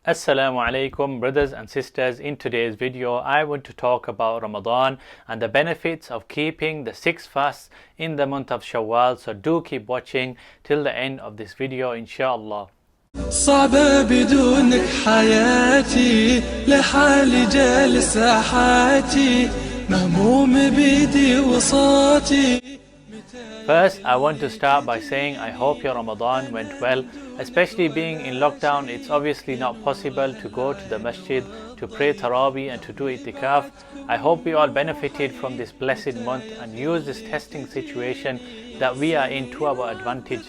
Assalamu alaikum, brothers and sisters. In today's video I want to talk about Ramadan and the benefits of keeping the 6 fasts in the month of Shawwal. So do keep watching till the end of this video, inshallah. صعبة بدونك حياتي لحالي جالس حياتي مهموم بيدي وصوتي. First, I want to start by saying I hope your Ramadan went well. Especially being in lockdown, it's obviously not possible to go to the masjid to pray Taraweeh and to do itikaf. I hope we all benefited from this blessed month and use this testing situation that we are in to our advantage.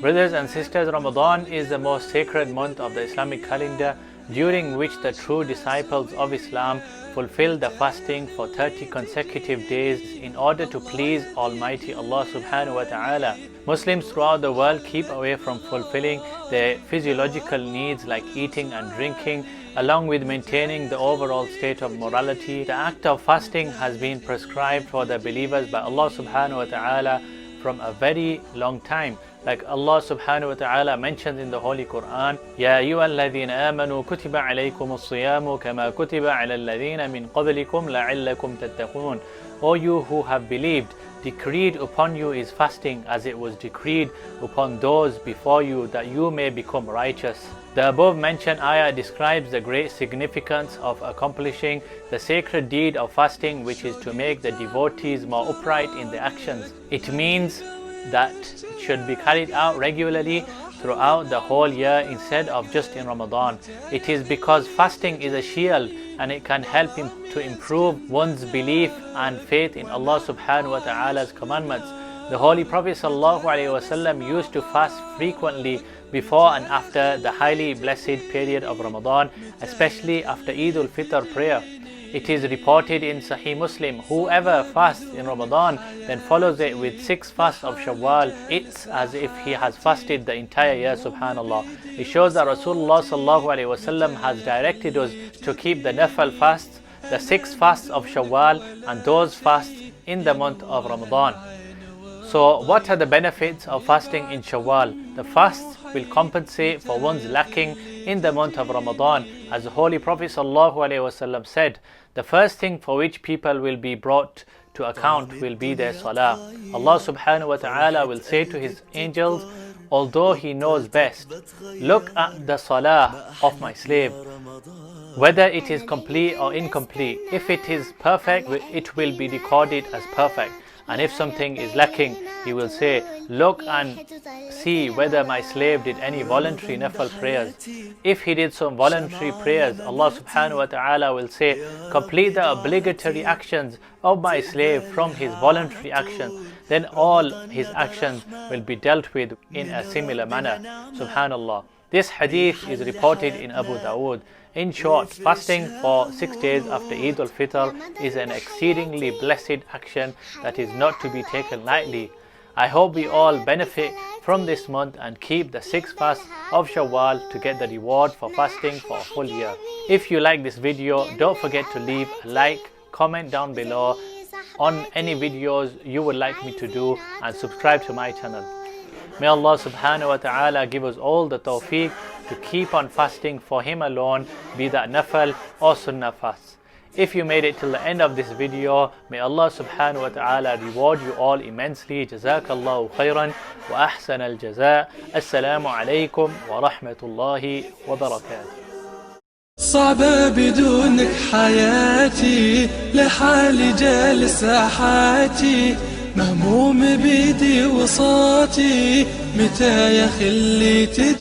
Brothers and sisters, Ramadan is the most sacred month of the Islamic calendar, during which the true disciples of Islam fulfill the fasting for 30 consecutive days in order to please Almighty Allah subhanahu wa ta'ala. Muslims throughout the world keep away from fulfilling their physiological needs like eating and drinking, along with maintaining the overall state of morality. The act of fasting has been prescribed for the believers by Allah subhanahu wa ta'ala from a very long time. Like Allah subhanahu wa ta'ala mentions in the Holy Quran, Ya ayyuhalladhina amanu kutiba alaykumus siyamu kama kutiba ala alladhina min qablikum la'allakum tattaqun. O you who have believed, decreed upon you is fasting as it was decreed upon those before you, that you may become righteous. The above mentioned ayah describes the great significance of accomplishing the sacred deed of fasting, which is to make the devotees more upright in their actions. It means that it should be carried out regularly throughout the whole year instead of just in Ramadan. It is because fasting is a shield and it can help to improve one's belief and faith in Allah subhanahu wa ta'ala's commandments. The Holy Prophet sallallahu alaihi wasallam used to fast frequently before and after the highly blessed period of Ramadan, especially after Eid al-Fitr prayer. It is reported in Sahih Muslim, whoever fasts in Ramadan then follows it with 6 fasts of Shawwal, it's as if he has fasted the entire year, subhanallah. It shows that Rasulullah sallallahu alaihi wasallam has directed us to keep the Nafal fasts, the 6 fasts of Shawwal and those fasts in the month of Ramadan. So what are the benefits of fasting in Shawwal? The fasts will compensate for one's lacking in the month of Ramadan. As the Holy Prophet ﷺ said, the first thing for which people will be brought to account will be their salah. Allah subhanahu wa ta'ala will say to his angels, although he knows best, look at the salah of my slave, whether it is complete or incomplete. If it is perfect, it will be recorded as perfect. And if something is lacking, he will say, look and see whether my slave did any voluntary nafal prayers. If he did some voluntary prayers, Allah subhanahu wa ta'ala will say, complete the obligatory actions of my slave from his voluntary actions. Then all his actions will be dealt with in a similar manner. Subhanallah. This hadith is reported in Abu Dawood. In short, fasting for 6 days after Eid al-Fitr is an exceedingly blessed action that is not to be taken lightly. I hope we all benefit from this month and keep the 6 fasts of Shawwal to get the reward for fasting for a full year. If you like this video, don't forget to leave a like, comment down below on any videos you would like me to do, and subscribe to my channel. May Allah subhanahu wa ta'ala give us all the tawfiq to keep on fasting for Him alone, be that nafal or sunnah fasts. If you made it till the end of this video, may Allah subhanahu wa ta'ala reward you all immensely. Jazakallahu khairan wa ahsan al-jaza. Assalamu alaikum wa rahmatullahi wa barakatuh. صعبة بدونك حياتي لحالي جالس حياتي مهموم بيدي وصوتي متى يا خليتي